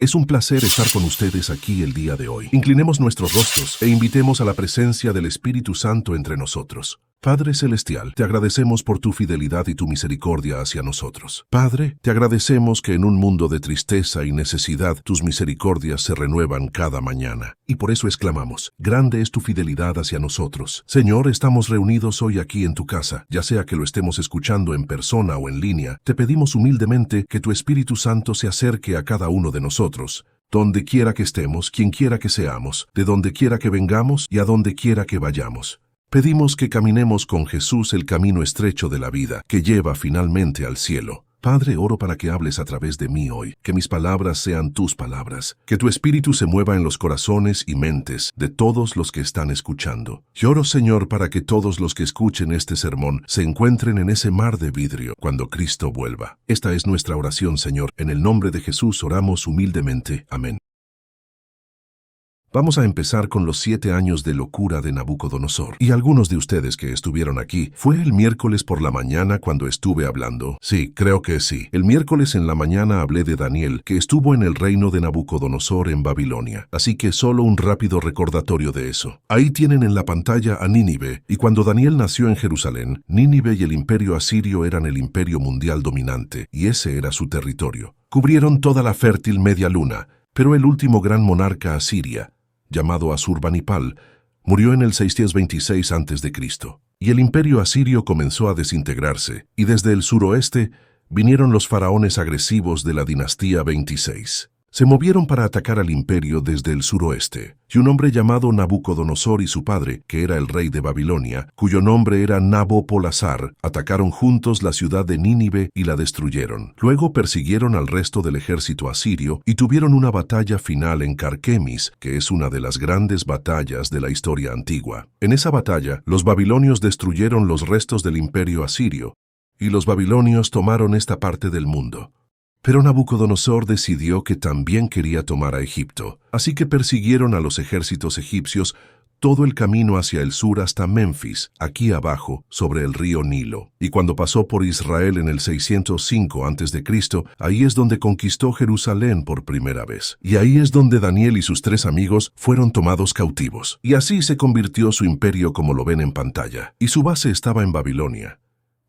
Es un placer estar con ustedes aquí el día de hoy. Inclinemos nuestros rostros e invitemos a la presencia del Espíritu Santo entre nosotros. Padre Celestial, te agradecemos por tu fidelidad y tu misericordia hacia nosotros. Padre, te agradecemos que en un mundo de tristeza y necesidad, tus misericordias se renuevan cada mañana. Y por eso exclamamos, grande es tu fidelidad hacia nosotros. Señor, estamos reunidos hoy aquí en tu casa, ya sea que lo estemos escuchando en persona o en línea. Te pedimos humildemente que tu Espíritu Santo se acerque a cada uno de nosotros, donde quiera que estemos, quien quiera que seamos, de donde quiera que vengamos y a donde quiera que vayamos. Pedimos que caminemos con Jesús el camino estrecho de la vida, que lleva finalmente al cielo. Padre, oro para que hables a través de mí hoy, que mis palabras sean tus palabras, que tu Espíritu se mueva en los corazones y mentes de todos los que están escuchando. Y oro, Señor, para que todos los que escuchen este sermón se encuentren en ese mar de vidrio cuando Cristo vuelva. Esta es nuestra oración, Señor. En el nombre de Jesús oramos humildemente. Amén. Vamos a empezar con los 7 años de locura de Nabucodonosor. Y algunos de ustedes que estuvieron aquí, ¿fue el miércoles por la mañana cuando estuve hablando? Sí, creo que sí. El miércoles en la mañana hablé de Daniel, que estuvo en el reino de Nabucodonosor en Babilonia. Así que solo un rápido recordatorio de eso. Ahí tienen en la pantalla a Nínive, y cuando Daniel nació en Jerusalén, Nínive y el imperio asirio eran el imperio mundial dominante, y ese era su territorio. Cubrieron toda la fértil media luna, pero el último gran monarca asiria, llamado Asurbanipal, murió en el 626 a.C., y el imperio asirio comenzó a desintegrarse, y desde el suroeste vinieron los faraones agresivos de la dinastía 26. Se movieron para atacar al imperio desde el suroeste, y un hombre llamado Nabucodonosor y su padre, que era el rey de Babilonia, cuyo nombre era Nabopolassar, atacaron juntos la ciudad de Nínive y la destruyeron. Luego persiguieron al resto del ejército asirio y tuvieron una batalla final en Carquemis, que es una de las grandes batallas de la historia antigua. En esa batalla, los babilonios destruyeron los restos del imperio asirio, y los babilonios tomaron esta parte del mundo. Pero Nabucodonosor decidió que también quería tomar a Egipto, así que persiguieron a los ejércitos egipcios todo el camino hacia el sur hasta Memphis, aquí abajo, sobre el río Nilo. Y cuando pasó por Israel en el 605 a.C., ahí es donde conquistó Jerusalén por primera vez. Y ahí es donde Daniel y sus 3 amigos fueron tomados cautivos. Y así se convirtió su imperio como lo ven en pantalla. Y su base estaba en Babilonia.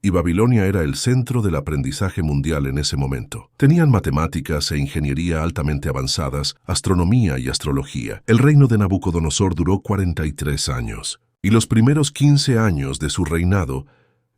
Y Babilonia era el centro del aprendizaje mundial en ese momento. Tenían matemáticas e ingeniería altamente avanzadas, astronomía y astrología. El reino de Nabucodonosor duró 43 años, y los primeros 15 años de su reinado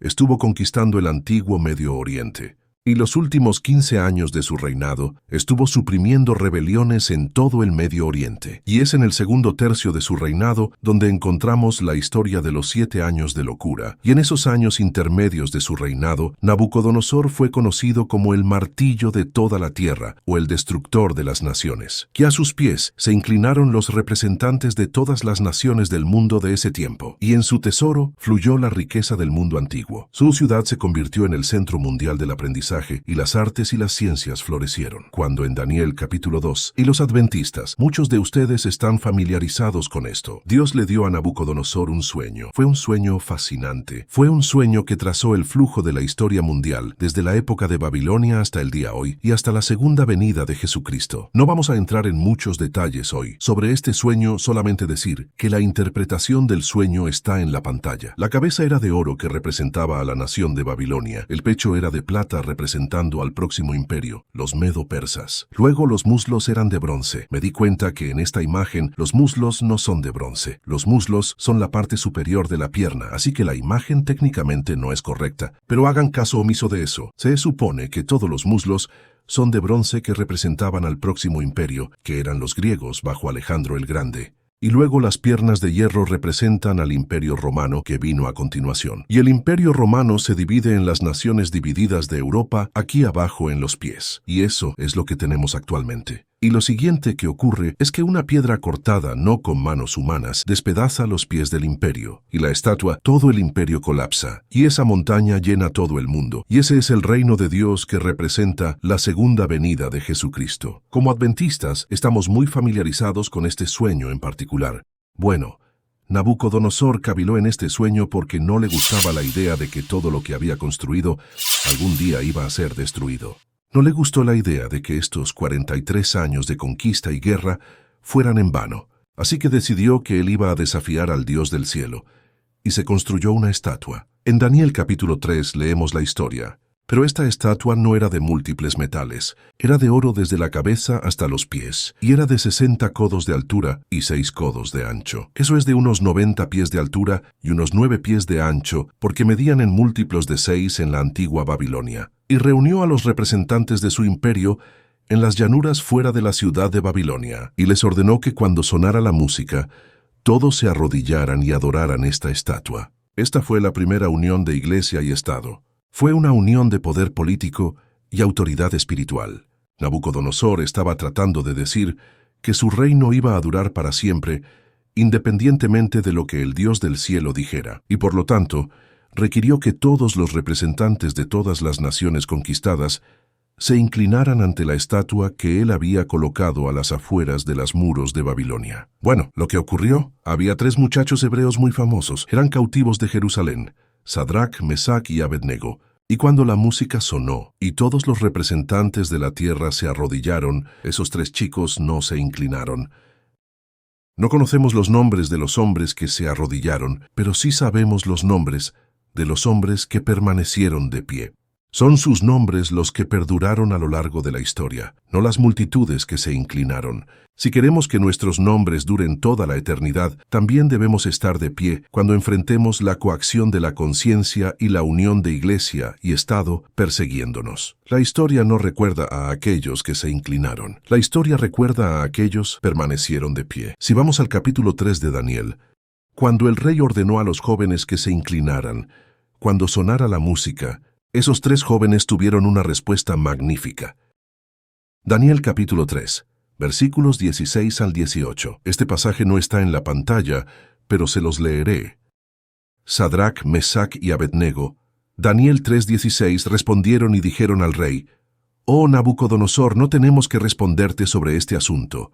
estuvo conquistando el antiguo Medio Oriente. Y los últimos 15 años de su reinado estuvo suprimiendo rebeliones en todo el Medio Oriente. Y es en el segundo tercio de su reinado donde encontramos la historia de los 7 años de locura. Y en esos años intermedios de su reinado, Nabucodonosor fue conocido como el martillo de toda la tierra, o el destructor de las naciones. Que a sus pies se inclinaron los representantes de todas las naciones del mundo de ese tiempo. Y en su tesoro fluyó la riqueza del mundo antiguo. Su ciudad se convirtió en el centro mundial del aprendizaje, y las artes y las ciencias florecieron. Cuando en Daniel capítulo 2, y los adventistas, muchos de ustedes están familiarizados con esto, Dios le dio a Nabucodonosor un sueño. Fue un sueño fascinante. Fue un sueño que trazó el flujo de la historia mundial, desde la época de Babilonia hasta el día hoy, y hasta la segunda venida de Jesucristo. No vamos a entrar en muchos detalles hoy. Sobre este sueño, solamente decir que la interpretación del sueño está en la pantalla. La cabeza era de oro, que representaba a la nación de Babilonia. El pecho era de plata, representando al próximo imperio, los medo-persas. Luego los muslos eran de bronce. Me di cuenta que en esta imagen los muslos no son de bronce. Los muslos son la parte superior de la pierna, así que la imagen técnicamente no es correcta. Pero hagan caso omiso de eso. Se supone que todos los muslos son de bronce, que representaban al próximo imperio, que eran los griegos bajo Alejandro el Grande. Y luego las piernas de hierro representan al Imperio Romano, que vino a continuación. Y el Imperio Romano se divide en las naciones divididas de Europa, aquí abajo en los pies. Y eso es lo que tenemos actualmente. Y lo siguiente que ocurre es que una piedra cortada, no con manos humanas, despedaza los pies del imperio. Y la estatua, todo el imperio colapsa. Y esa montaña llena todo el mundo. Y ese es el reino de Dios, que representa la segunda venida de Jesucristo. Como adventistas, estamos muy familiarizados con este sueño en particular. Bueno, Nabucodonosor caviló en este sueño porque no le gustaba la idea de que todo lo que había construido algún día iba a ser destruido. No le gustó la idea de que estos 43 años de conquista y guerra fueran en vano, así que decidió que él iba a desafiar al Dios del cielo, y se construyó una estatua. En Daniel capítulo 3 leemos la historia, pero esta estatua no era de múltiples metales, era de oro desde la cabeza hasta los pies, y era de 60 codos de altura y 6 codos de ancho. Eso es de unos 90 pies de altura y unos 9 pies de ancho, porque medían en múltiplos de 6 en la antigua Babilonia. Y reunió a los representantes de su imperio en las llanuras fuera de la ciudad de Babilonia, y les ordenó que cuando sonara la música, todos se arrodillaran y adoraran esta estatua. Esta fue la primera unión de iglesia y Estado. Fue una unión de poder político y autoridad espiritual. Nabucodonosor estaba tratando de decir que su reino iba a durar para siempre, independientemente de lo que el Dios del cielo dijera, y por lo tanto, requirió que todos los representantes de todas las naciones conquistadas se inclinaran ante la estatua que él había colocado a las afueras de los muros de Babilonia. Bueno, lo que ocurrió, había 3 muchachos hebreos muy famosos, eran cautivos de Jerusalén, Sadrac, Mesac y Abednego, y cuando la música sonó y todos los representantes de la tierra se arrodillaron, esos 3 chicos no se inclinaron. No conocemos los nombres de los hombres que se arrodillaron, pero sí sabemos los nombres de los hombres que permanecieron de pie. Son sus nombres los que perduraron a lo largo de la historia, no las multitudes que se inclinaron. Si queremos que nuestros nombres duren toda la eternidad, también debemos estar de pie cuando enfrentemos la coacción de la conciencia y la unión de iglesia y Estado persiguiéndonos. La historia no recuerda a aquellos que se inclinaron. La historia recuerda a aquellos que permanecieron de pie. Si vamos al capítulo 3 de Daniel, cuando el rey ordenó a los jóvenes que se inclinaran, cuando sonara la música, esos 3 jóvenes tuvieron una respuesta magnífica. Daniel capítulo 3, versículos 16 al 18. Este pasaje no está en la pantalla, pero se los leeré. Sadrac, Mesac y Abednego, Daniel 3:16, respondieron y dijeron al rey: «Oh Nabucodonosor, no tenemos que responderte sobre este asunto.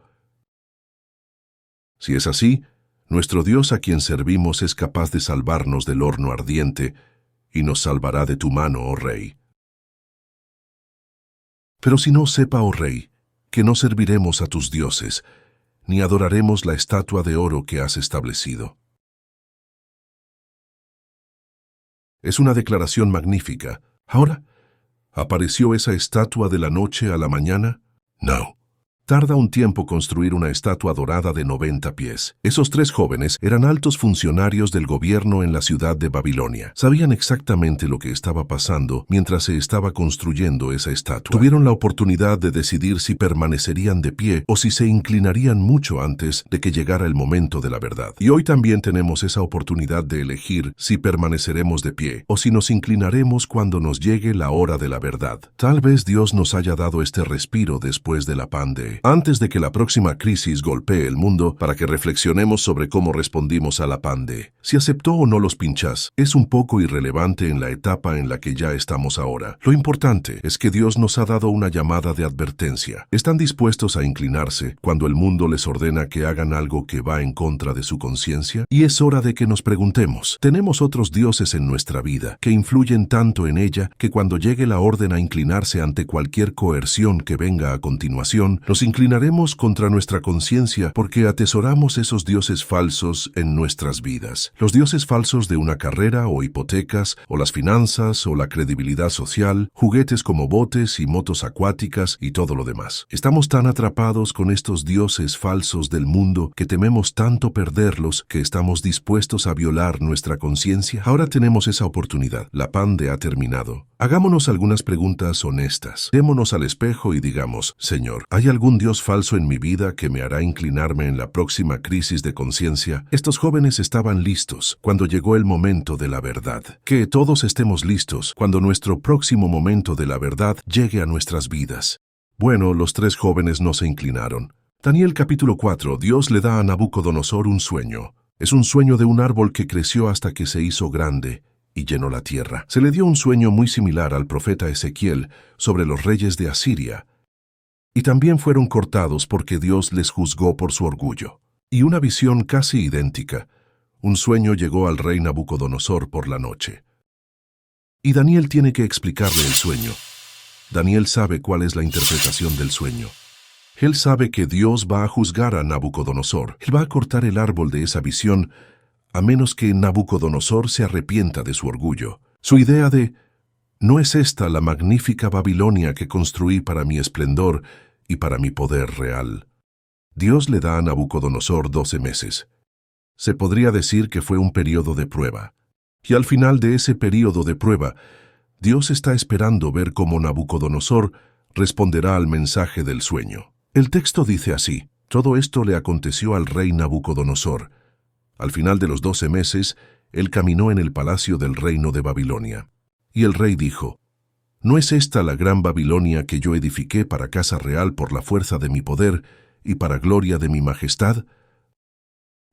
Si es así, nuestro Dios a quien servimos es capaz de salvarnos del horno ardiente, y nos salvará de tu mano, oh rey. Pero si no sepa, oh rey, que no serviremos a tus dioses, ni adoraremos la estatua de oro que has establecido». Es una declaración magnífica. Ahora, ¿apareció esa estatua de la noche a la mañana? No. Tarda un tiempo construir una estatua dorada de 90 pies. Esos 3 jóvenes eran altos funcionarios del gobierno en la ciudad de Babilonia. Sabían exactamente lo que estaba pasando mientras se estaba construyendo esa estatua. Tuvieron la oportunidad de decidir si permanecerían de pie o si se inclinarían mucho antes de que llegara el momento de la verdad. Y hoy también tenemos esa oportunidad de elegir si permaneceremos de pie o si nos inclinaremos cuando nos llegue la hora de la verdad. Tal vez Dios nos haya dado este respiro después de la pandemia. Antes de que la próxima crisis golpee el mundo, para que reflexionemos sobre cómo respondimos a la pandemia. Si aceptó o no los pinchás, es un poco irrelevante en la etapa en la que ya estamos ahora. Lo importante es que Dios nos ha dado una llamada de advertencia. ¿Están dispuestos a inclinarse cuando el mundo les ordena que hagan algo que va en contra de su conciencia? Y es hora de que nos preguntemos, ¿tenemos otros dioses en nuestra vida que influyen tanto en ella que cuando llegue la orden a inclinarse ante cualquier coerción que venga a continuación, nos inclinaremos contra nuestra conciencia porque atesoramos esos dioses falsos en nuestras vidas? Los dioses falsos de una carrera o hipotecas, o las finanzas, o la credibilidad social, juguetes como botes y motos acuáticas y todo lo demás. Estamos tan atrapados con estos dioses falsos del mundo que tememos tanto perderlos que estamos dispuestos a violar nuestra conciencia. Ahora tenemos esa oportunidad. La pandemia ha terminado. Hagámonos algunas preguntas honestas. Démonos al espejo y digamos: Señor, ¿hay algún Dios falso en mi vida que me hará inclinarme en la próxima crisis de conciencia? Estos jóvenes estaban listos cuando llegó el momento de la verdad. Que todos estemos listos cuando nuestro próximo momento de la verdad llegue a nuestras vidas. Bueno, los 3 jóvenes no se inclinaron. Daniel capítulo 4, Dios le da a Nabucodonosor un sueño. Es un sueño de un árbol que creció hasta que se hizo grande y llenó la tierra. Se le dio un sueño muy similar al profeta Ezequiel sobre los reyes de Asiria. Y también fueron cortados porque Dios les juzgó por su orgullo. Y una visión casi idéntica. Un sueño llegó al rey Nabucodonosor por la noche. Y Daniel tiene que explicarle el sueño. Daniel sabe cuál es la interpretación del sueño. Él sabe que Dios va a juzgar a Nabucodonosor. Él va a cortar el árbol de esa visión, a menos que Nabucodonosor se arrepienta de su orgullo. Su idea de «¿No es esta la magnífica Babilonia que construí para mi esplendor y para mi poder real?» Dios le da a Nabucodonosor 12 meses. Se podría decir que fue un periodo de prueba. Y al final de ese periodo de prueba, Dios está esperando ver cómo Nabucodonosor responderá al mensaje del sueño. El texto dice así: todo esto le aconteció al rey Nabucodonosor. Al final de los 12 meses, él caminó en el palacio del reino de Babilonia. Y el rey dijo: ¿no es esta la gran Babilonia que yo edifiqué para casa real por la fuerza de mi poder y para gloria de mi majestad?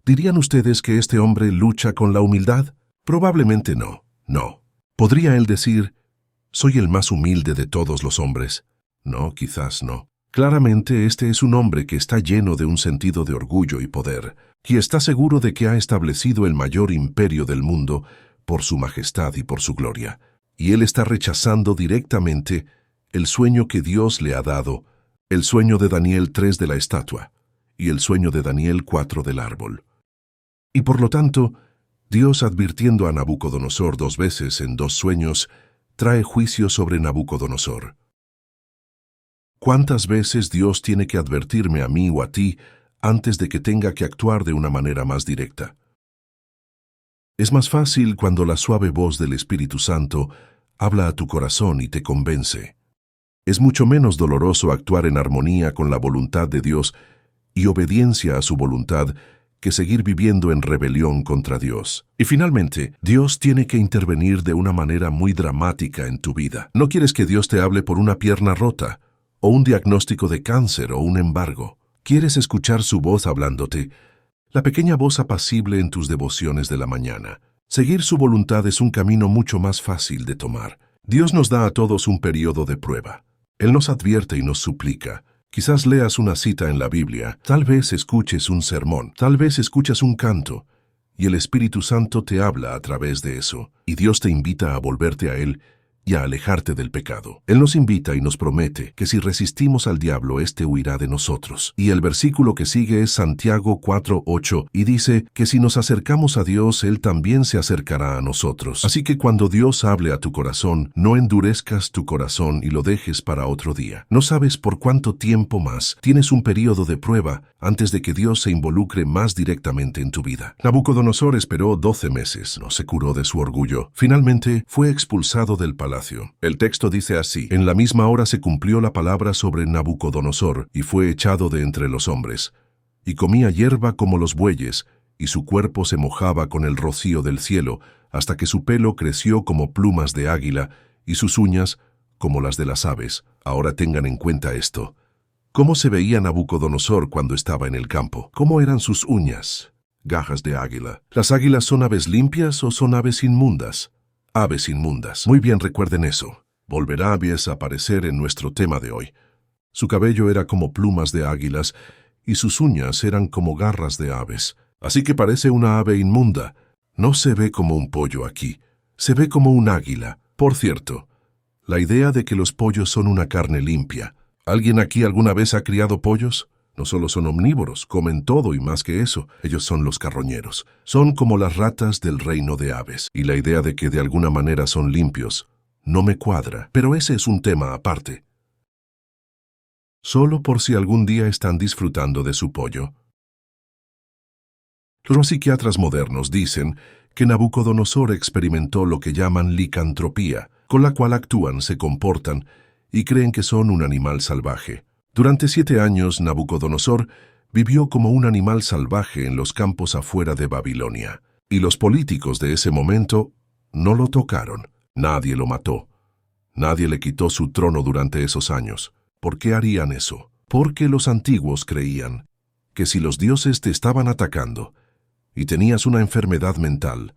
¿Dirían ustedes que este hombre lucha con la humildad? Probablemente no. No. ¿Podría él decir, soy el más humilde de todos los hombres? No, quizás no. Claramente este es un hombre que está lleno de un sentido de orgullo y poder, y está seguro de que ha establecido el mayor imperio del mundo por su majestad y por su gloria. Y él está rechazando directamente el sueño que Dios le ha dado, el sueño de Daniel 3 de la estatua y el sueño de Daniel 4 del árbol. Y por lo tanto, Dios, advirtiendo a Nabucodonosor 2 veces en 2 sueños, trae juicio sobre Nabucodonosor. ¿Cuántas veces Dios tiene que advertirme a mí o a ti antes de que tenga que actuar de una manera más directa? Es más fácil cuando la suave voz del Espíritu Santo habla a tu corazón y te convence. Es mucho menos doloroso actuar en armonía con la voluntad de Dios y obediencia a su voluntad que seguir viviendo en rebelión contra Dios. Y finalmente, Dios tiene que intervenir de una manera muy dramática en tu vida. No quieres que Dios te hable por una pierna rota, o un diagnóstico de cáncer o un embargo. Quieres escuchar su voz hablándote, la pequeña voz apacible en tus devociones de la mañana. Seguir su voluntad es un camino mucho más fácil de tomar. Dios nos da a todos un periodo de prueba. Él nos advierte y nos suplica. Quizás leas una cita en la Biblia, tal vez escuches un sermón, tal vez escuchas un canto, y el Espíritu Santo te habla a través de eso, y Dios te invita a volverte a Él y a alejarte del pecado. Él nos invita y nos promete que si resistimos al diablo, éste huirá de nosotros. Y el versículo que sigue es Santiago 4:8, y dice que si nos acercamos a Dios, Él también se acercará a nosotros. Así que cuando Dios hable a tu corazón, no endurezcas tu corazón y lo dejes para otro día. No sabes por cuánto tiempo más tienes un periodo de prueba antes de que Dios se involucre más directamente en tu vida. Nabucodonosor esperó 12 meses, no se curó de su orgullo. Finalmente, fue expulsado del palacio. El texto dice así: en la misma hora se cumplió la palabra sobre Nabucodonosor, y fue echado de entre los hombres. Y comía hierba como los bueyes, y su cuerpo se mojaba con el rocío del cielo, hasta que su pelo creció como plumas de águila, y sus uñas como las de las aves. Ahora tengan en cuenta esto. ¿Cómo se veía Nabucodonosor cuando estaba en el campo? ¿Cómo eran sus uñas? Garras de águila. ¿Las águilas son aves limpias o son aves inmundas? Aves inmundas. Muy bien, recuerden eso. Volverá a aparecer en nuestro tema de hoy. Su cabello era como plumas de águilas y sus uñas eran como garras de aves. Así que parece una ave inmunda. No se ve como un pollo aquí. Se ve como un águila. Por cierto, la idea de que los pollos son una carne limpia. ¿Alguien aquí alguna vez ha criado pollos? No solo son omnívoros, comen todo y más que eso, ellos son los carroñeros. Son como las ratas del reino de aves. Y la idea de que de alguna manera son limpios no me cuadra, pero ese es un tema aparte. Solo por si algún día están disfrutando de su pollo. Los psiquiatras modernos dicen que Nabucodonosor experimentó lo que llaman licantropía, con la cual actúan, se comportan y creen que son un animal salvaje. Durante 7 años, Nabucodonosor vivió como un animal salvaje en los campos afuera de Babilonia. Y los políticos de ese momento no lo tocaron. Nadie lo mató. Nadie le quitó su trono durante esos años. ¿Por qué harían eso? Porque los antiguos creían que si los dioses te estaban atacando y tenías una enfermedad mental,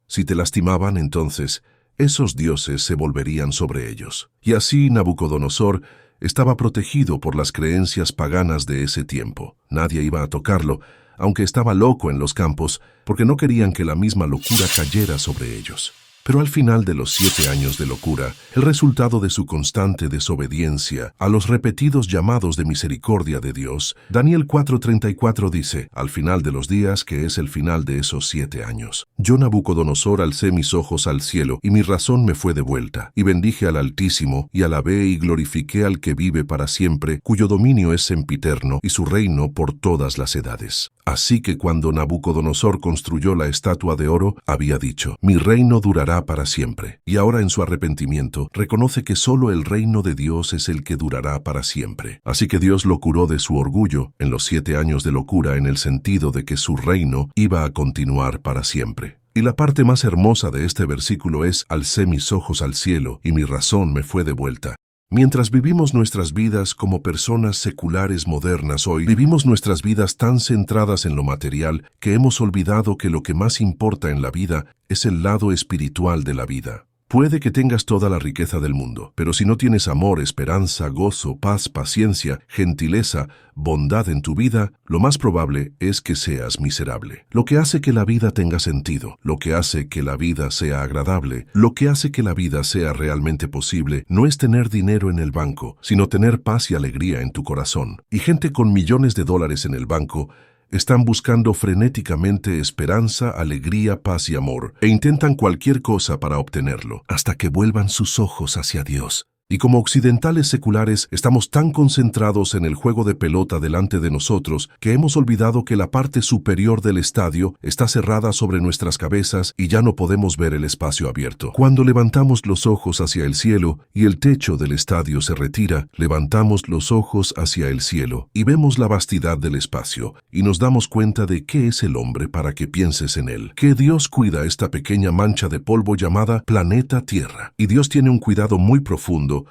si te lastimaban, entonces esos dioses se volverían sobre ellos. Y así Nabucodonosor estaba protegido por las creencias paganas de ese tiempo. Nadie iba a tocarlo, aunque estaba loco en los campos, porque no querían que la misma locura cayera sobre ellos. Pero al final de los 7 años de locura, el resultado de su constante desobediencia a los repetidos llamados de misericordia de Dios, Daniel 4:34 dice, al final de los días, que es el final de esos 7 años. Yo, Nabucodonosor, alcé mis ojos al cielo, y mi razón me fue devuelta, y bendije al Altísimo, y alabé y glorifiqué al que vive para siempre, cuyo dominio es sempiterno, y su reino por todas las edades. Así que cuando Nabucodonosor construyó la estatua de oro, había dicho, mi reino durará para siempre. Y ahora en su arrepentimiento, reconoce que solo el reino de Dios es el que durará para siempre. Así que Dios lo curó de su orgullo en los 7 años de locura, en el sentido de que su reino iba a continuar para siempre. Y la parte más hermosa de este versículo es, alcé mis ojos al cielo, y mi razón me fue devuelta. Mientras vivimos nuestras vidas como personas seculares modernas hoy, vivimos nuestras vidas tan centradas en lo material que hemos olvidado que lo que más importa en la vida es el lado espiritual de la vida. Puede que tengas toda la riqueza del mundo, pero si no tienes amor, esperanza, gozo, paz, paciencia, gentileza, bondad en tu vida, lo más probable es que seas miserable. Lo que hace que la vida tenga sentido, lo que hace que la vida sea agradable, lo que hace que la vida sea realmente posible, no es tener dinero en el banco, sino tener paz y alegría en tu corazón. Y gente con millones de dólares en el banco están buscando frenéticamente esperanza, alegría, paz y amor, e intentan cualquier cosa para obtenerlo, hasta que vuelvan sus ojos hacia Dios. Y como occidentales seculares estamos tan concentrados en el juego de pelota delante de nosotros que hemos olvidado que la parte superior del estadio está cerrada sobre nuestras cabezas y ya no podemos ver el espacio abierto. Cuando levantamos los ojos hacia el cielo y el techo del estadio se retira, levantamos los ojos hacia el cielo y vemos la vastidad del espacio y nos damos cuenta de qué es el hombre para que pienses en él. Que Dios cuida esta pequeña mancha de polvo llamada planeta Tierra. Y Dios tiene un cuidado muy profundo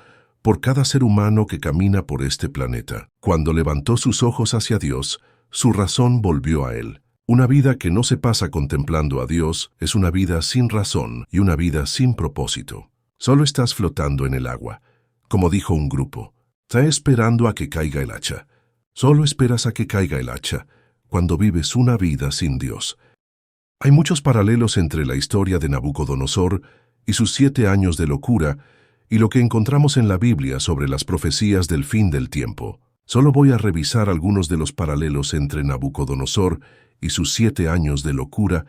por cada ser humano que camina por este planeta. Cuando levantó sus ojos hacia Dios, su razón volvió a Él. Una vida que no se pasa contemplando a Dios es una vida sin razón y una vida sin propósito. Solo estás flotando en el agua. Como dijo un grupo, está esperando a que caiga el hacha. Solo esperas a que caiga el hacha cuando vives una vida sin Dios. Hay muchos paralelos entre la historia de Nabucodonosor y sus 7 años de locura y lo que encontramos en la Biblia sobre las profecías del fin del tiempo. Solo voy a revisar algunos de los paralelos entre Nabucodonosor y sus 7 años de locura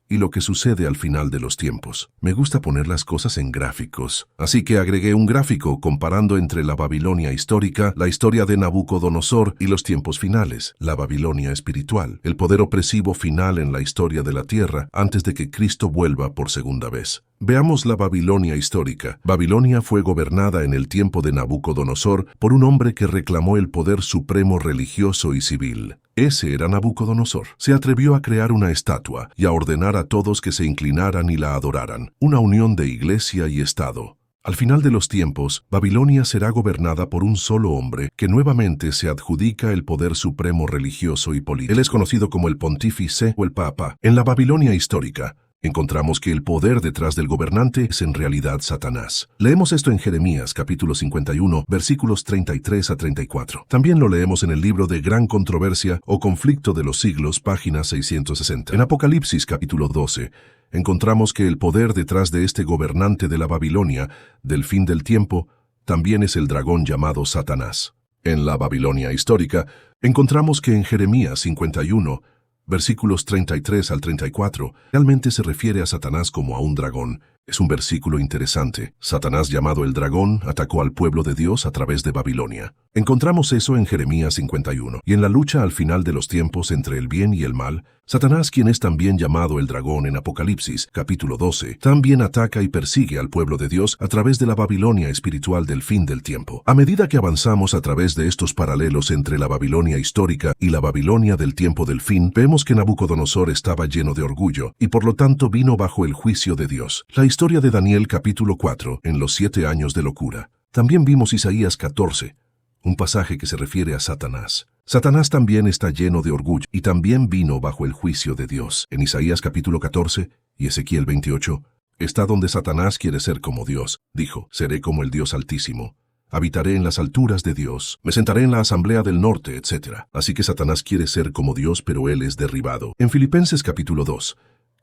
y lo que sucede al final de los tiempos. Me gusta poner las cosas en gráficos, así que agregué un gráfico comparando entre la Babilonia histórica, la historia de Nabucodonosor y los tiempos finales, la Babilonia espiritual, el poder opresivo final en la historia de la tierra antes de que Cristo vuelva por segunda vez. Veamos la Babilonia histórica. Babilonia fue gobernada en el tiempo de Nabucodonosor por un hombre que reclamó el poder supremo religioso y civil. Ese era Nabucodonosor. Se atrevió a crear una estatua y a ordenar a todos que se inclinaran y la adoraran, una unión de iglesia y Estado. Al final de los tiempos, Babilonia será gobernada por un solo hombre que nuevamente se adjudica el poder supremo religioso y político. Él es conocido como el pontífice o el papa. En la Babilonia histórica, encontramos que el poder detrás del gobernante es en realidad Satanás. Leemos esto en Jeremías capítulo 51, versículos 33 a 34. También lo leemos en el libro de Gran Controversia o Conflicto de los Siglos, página 660. En Apocalipsis capítulo 12, encontramos que el poder detrás de este gobernante de la Babilonia, del fin del tiempo, también es el dragón llamado Satanás. En la Babilonia histórica, encontramos que en Jeremías 51, versículos 33 al 34, realmente se refiere a Satanás como a un dragón. Es un versículo interesante. Satanás, llamado el dragón, atacó al pueblo de Dios a través de Babilonia. Encontramos eso en Jeremías 51. Y en la lucha al final de los tiempos entre el bien y el mal, Satanás, quien es también llamado el dragón en Apocalipsis, capítulo 12, también ataca y persigue al pueblo de Dios a través de la Babilonia espiritual del fin del tiempo. A medida que avanzamos a través de estos paralelos entre la Babilonia histórica y la Babilonia del tiempo del fin, vemos que Nabucodonosor estaba lleno de orgullo y por lo tanto vino bajo el juicio de Dios. La historia de Daniel capítulo 4, en los 7 años de locura. También vimos Isaías 14, un pasaje que se refiere a Satanás. Satanás también está lleno de orgullo y también vino bajo el juicio de Dios. En Isaías capítulo 14 y Ezequiel 28, está donde Satanás quiere ser como Dios. Dijo, seré como el Dios Altísimo. Habitaré en las alturas de Dios. Me sentaré en la asamblea del norte, etc. Así que Satanás quiere ser como Dios, pero él es derribado. En Filipenses capítulo 2,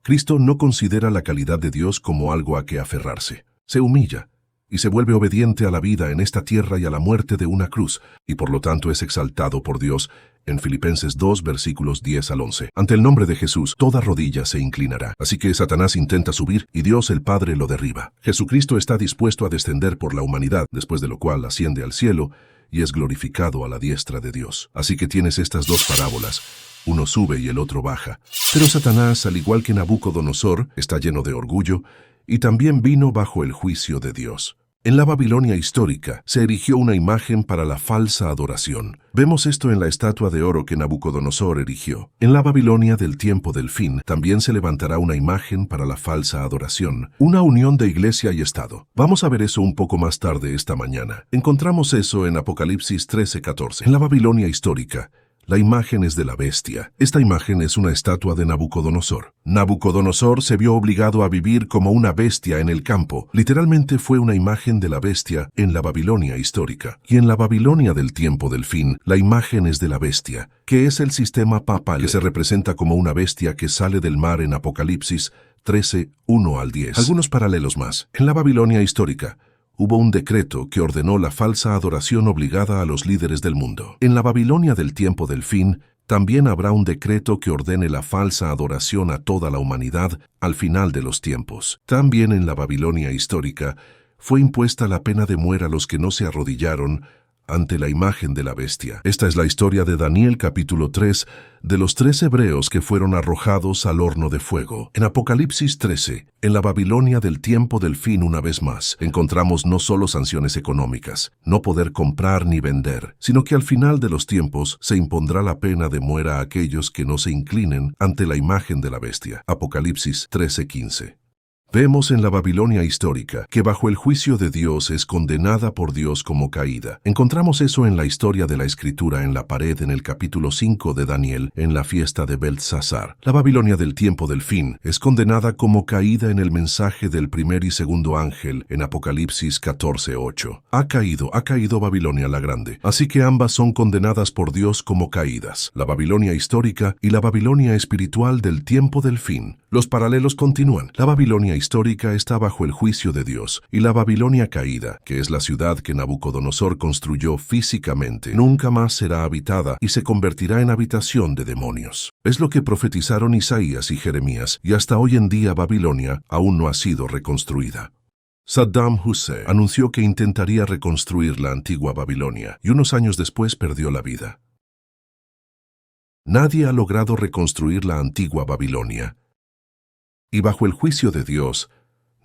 Cristo no considera la calidad de Dios como algo a que aferrarse. Se humilla y se vuelve obediente a la vida en esta tierra y a la muerte de una cruz, y por lo tanto es exaltado por Dios en Filipenses 2, versículos 10 al 11. Ante el nombre de Jesús, toda rodilla se inclinará. Así que Satanás intenta subir y Dios el Padre lo derriba. Jesucristo está dispuesto a descender por la humanidad, después de lo cual asciende al cielo y es glorificado a la diestra de Dios. Así que tienes estas dos parábolas. Uno sube y el otro baja. Pero Satanás, al igual que Nabucodonosor, está lleno de orgullo y también vino bajo el juicio de Dios. En la Babilonia histórica se erigió una imagen para la falsa adoración. Vemos esto en la estatua de oro que Nabucodonosor erigió. En la Babilonia del tiempo del fin también se levantará una imagen para la falsa adoración, una unión de iglesia y Estado. Vamos a ver eso un poco más tarde esta mañana. Encontramos eso en Apocalipsis 13:14. En la Babilonia histórica, la imagen es de la bestia. Esta imagen es una estatua de Nabucodonosor. Nabucodonosor se vio obligado a vivir como una bestia en el campo. Literalmente fue una imagen de la bestia en la Babilonia histórica. Y en la Babilonia del tiempo del fin, la imagen es de la bestia, que es el sistema papal que se representa como una bestia que sale del mar en Apocalipsis 13, 1 al 10. Algunos paralelos más. En la Babilonia histórica, hubo un decreto que ordenó la falsa adoración obligada a los líderes del mundo. En la Babilonia del tiempo del fin, también habrá un decreto que ordene la falsa adoración a toda la humanidad al final de los tiempos. También en la Babilonia histórica, fue impuesta la pena de muerte a los que no se arrodillaron ante la imagen de la bestia. Esta es la historia de Daniel capítulo 3, de los 3 hebreos que fueron arrojados al horno de fuego. En Apocalipsis 13, en la Babilonia del tiempo del fin una vez más, encontramos no solo sanciones económicas, no poder comprar ni vender, sino que al final de los tiempos se impondrá la pena de muerte a aquellos que no se inclinen ante la imagen de la bestia. Apocalipsis 13:15. Vemos en la Babilonia histórica que bajo el juicio de Dios es condenada por Dios como caída. Encontramos eso en la historia de la Escritura en la pared en el capítulo 5 de Daniel, en la fiesta de Beltsasar. La Babilonia del tiempo del fin es condenada como caída en el mensaje del primer y segundo ángel en Apocalipsis 14:8. Ha caído Babilonia la grande. Así que ambas son condenadas por Dios como caídas. La Babilonia histórica y la Babilonia espiritual del tiempo del fin. Los paralelos continúan. La Babilonia histórica está bajo el juicio de Dios, y la Babilonia caída, que es la ciudad que Nabucodonosor construyó físicamente, nunca más será habitada y se convertirá en habitación de demonios. Es lo que profetizaron Isaías y Jeremías, y hasta hoy en día Babilonia aún no ha sido reconstruida. Saddam Hussein anunció que intentaría reconstruir la antigua Babilonia, y unos años después perdió la vida. Nadie ha logrado reconstruir la antigua Babilonia. Y bajo el juicio de Dios,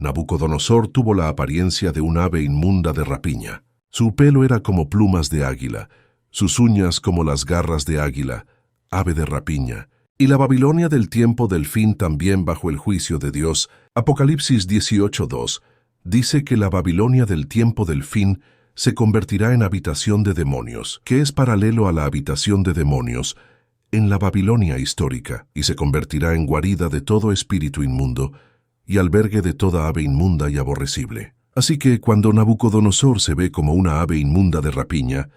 Nabucodonosor tuvo la apariencia de un ave inmunda de rapiña. Su pelo era como plumas de águila, sus uñas como las garras de águila, ave de rapiña. Y la Babilonia del tiempo del fin también bajo el juicio de Dios. Apocalipsis 18:2 dice que la Babilonia del tiempo del fin se convertirá en habitación de demonios, que es paralelo a la habitación de demonios en la Babilonia histórica, y se convertirá en guarida de todo espíritu inmundo y albergue de toda ave inmunda y aborrecible. Así que cuando Nabucodonosor se ve como una ave inmunda de rapiña,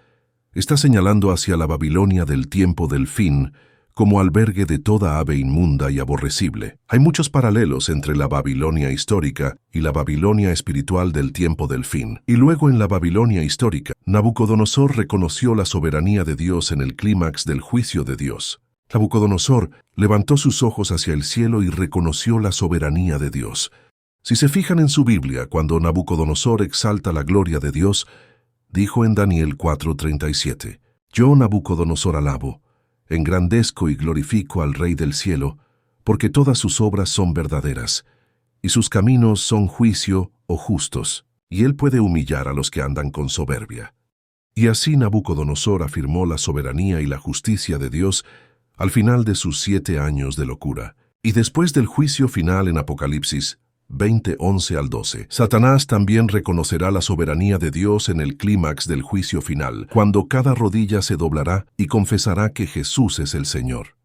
está señalando hacia la Babilonia del tiempo del fin como albergue de toda ave inmunda y aborrecible. Hay muchos paralelos entre la Babilonia histórica y la Babilonia espiritual del tiempo del fin. Y luego en la Babilonia histórica, Nabucodonosor reconoció la soberanía de Dios en el clímax del juicio de Dios. Nabucodonosor levantó sus ojos hacia el cielo y reconoció la soberanía de Dios. Si se fijan en su Biblia, cuando Nabucodonosor exalta la gloria de Dios, dijo en Daniel 4:37, «Yo, Nabucodonosor, alabo, engrandezco y glorifico al Rey del cielo, porque todas sus obras son verdaderas, y sus caminos son juicio o justos, y él puede humillar a los que andan con soberbia». Y así Nabucodonosor afirmó la soberanía y la justicia de Dios al final de sus 7 años de locura. Y después del juicio final en Apocalipsis 20:11 al 12, Satanás también reconocerá la soberanía de Dios en el clímax del juicio final, cuando cada rodilla se doblará y confesará que Jesús es el Señor.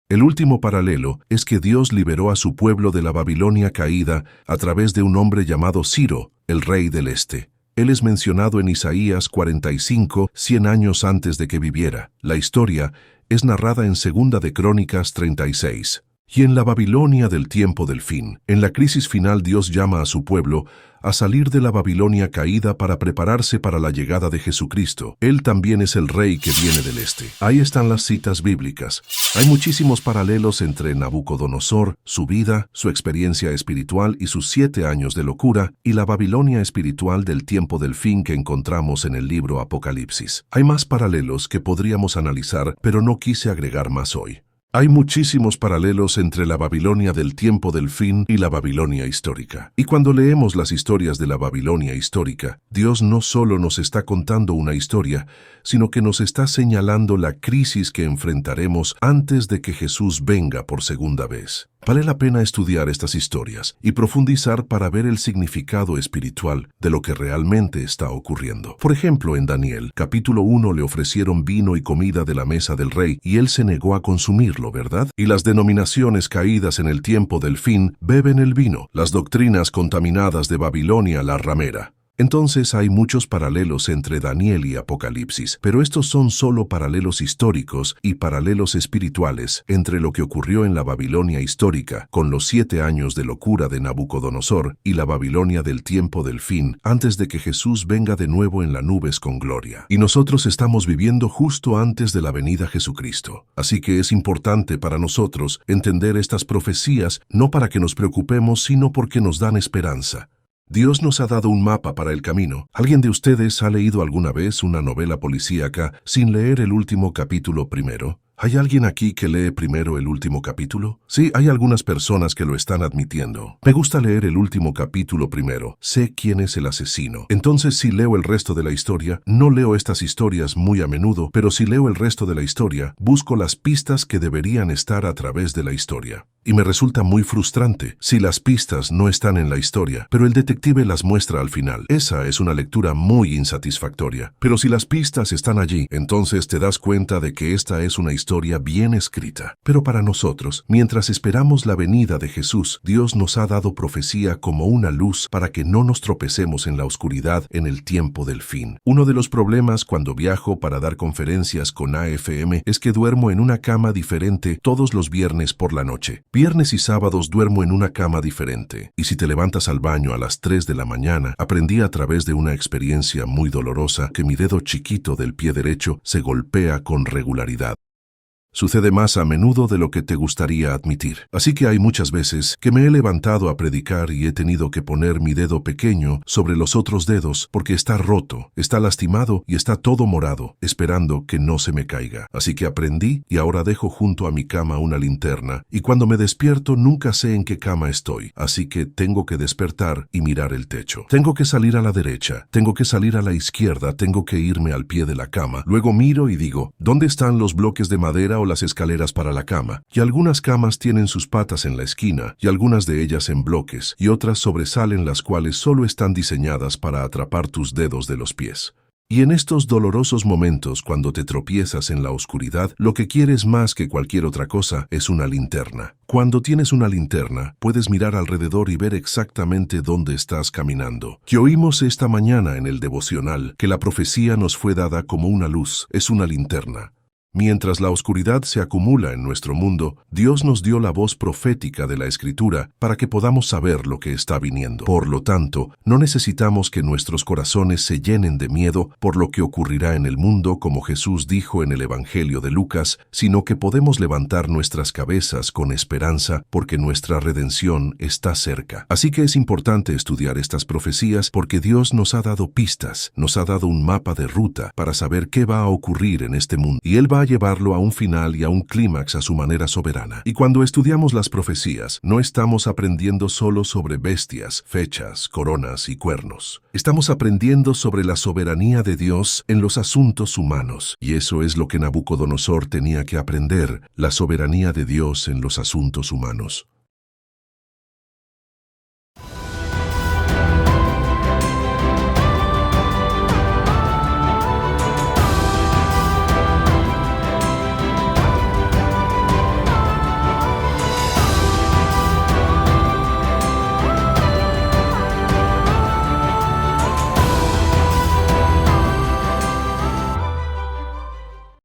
El último paralelo es que Dios liberó a su pueblo de la Babilonia caída a través de un hombre llamado Ciro, el rey del este. Él es mencionado en Isaías 45, 100 años antes de que viviera. La historia es narrada en 2 de Crónicas 36. Y en la Babilonia del tiempo del fin, en la crisis final, Dios llama a su pueblo a salir de la Babilonia caída para prepararse para la llegada de Jesucristo. Él también es el Rey que viene del este. Ahí están las citas bíblicas. Hay muchísimos paralelos entre Nabucodonosor, su vida, su experiencia espiritual y sus 7 años de locura, y la Babilonia espiritual del tiempo del fin que encontramos en el libro Apocalipsis. Hay más paralelos que podríamos analizar, pero no quise agregar más hoy. Hay muchísimos paralelos entre la Babilonia del tiempo del fin y la Babilonia histórica. Y cuando leemos las historias de la Babilonia histórica, Dios no solo nos está contando una historia, sino que nos está señalando la crisis que enfrentaremos antes de que Jesús venga por segunda vez. Vale la pena estudiar estas historias y profundizar para ver el significado espiritual de lo que realmente está ocurriendo. Por ejemplo, en Daniel, capítulo 1, le ofrecieron vino y comida de la mesa del rey y él se negó a consumirlo, ¿verdad? Y las denominaciones caídas en el tiempo del fin beben el vino, las doctrinas contaminadas de Babilonia la ramera. Entonces hay muchos paralelos entre Daniel y Apocalipsis, pero estos son solo paralelos históricos y paralelos espirituales entre lo que ocurrió en la Babilonia histórica, con los 7 años de locura de Nabucodonosor, y la Babilonia del tiempo del fin, antes de que Jesús venga de nuevo en las nubes con gloria. Y nosotros estamos viviendo justo antes de la venida de Jesucristo. Así que es importante para nosotros entender estas profecías, no para que nos preocupemos, sino porque nos dan esperanza. Dios nos ha dado un mapa para el camino. ¿Alguien de ustedes ha leído alguna vez una novela policíaca sin leer el último capítulo primero? ¿Hay alguien aquí que lee primero el último capítulo? Sí, hay algunas personas que lo están admitiendo. Me gusta leer el último capítulo primero. Sé quién es el asesino. Entonces, si leo el resto de la historia, no leo estas historias muy a menudo, pero si leo el resto de la historia, busco las pistas que deberían estar a través de la historia. Y me resulta muy frustrante si las pistas no están en la historia, pero el detective las muestra al final. Esa es una lectura muy insatisfactoria. Pero si las pistas están allí, entonces te das cuenta de que esta es una historia bien escrita. Pero para nosotros, mientras esperamos la venida de Jesús, Dios nos ha dado profecía como una luz para que no nos tropecemos en la oscuridad en el tiempo del fin. Uno de los problemas cuando viajo para dar conferencias con AFM es que duermo en una cama diferente todos los viernes por la noche. Viernes y sábados duermo en una cama diferente. Y si te levantas al baño a las 3 de la mañana, aprendí a través de una experiencia muy dolorosa que mi dedo chiquito del pie derecho se golpea con regularidad. Sucede más a menudo de lo que te gustaría admitir. Así que hay muchas veces que me he levantado a predicar y he tenido que poner mi dedo pequeño sobre los otros dedos porque está roto, está lastimado y está todo morado, esperando que no se me caiga. Así que aprendí y ahora dejo junto a mi cama una linterna y cuando me despierto nunca sé en qué cama estoy. Así que tengo que despertar y mirar el techo. Tengo que salir a la derecha, tengo que salir a la izquierda, tengo que irme al pie de la cama. Luego miro y digo, ¿dónde están los bloques de madera o las escaleras para la cama? Y algunas camas tienen sus patas en la esquina, y algunas de ellas en bloques, y otras sobresalen, las cuales solo están diseñadas para atrapar tus dedos de los pies. Y en estos dolorosos momentos, cuando te tropiezas en la oscuridad, lo que quieres más que cualquier otra cosa es una linterna. Cuando tienes una linterna, puedes mirar alrededor y ver exactamente dónde estás caminando. Que oímos esta mañana en el devocional que la profecía nos fue dada como una luz, es una linterna. Mientras la oscuridad se acumula en nuestro mundo, Dios nos dio la voz profética de la Escritura para que podamos saber lo que está viniendo. Por lo tanto, no necesitamos que nuestros corazones se llenen de miedo por lo que ocurrirá en el mundo, como Jesús dijo en el Evangelio de Lucas, sino que podemos levantar nuestras cabezas con esperanza porque nuestra redención está cerca. Así que es importante estudiar estas profecías porque Dios nos ha dado pistas, nos ha dado un mapa de ruta para saber qué va a ocurrir en este mundo. Y Él va a llevarlo a un final y a un clímax a su manera soberana. Y cuando estudiamos las profecías, no estamos aprendiendo solo sobre bestias, fechas, coronas y cuernos. Estamos aprendiendo sobre la soberanía de Dios en los asuntos humanos. Y eso es lo que Nabucodonosor tenía que aprender, la soberanía de Dios en los asuntos humanos.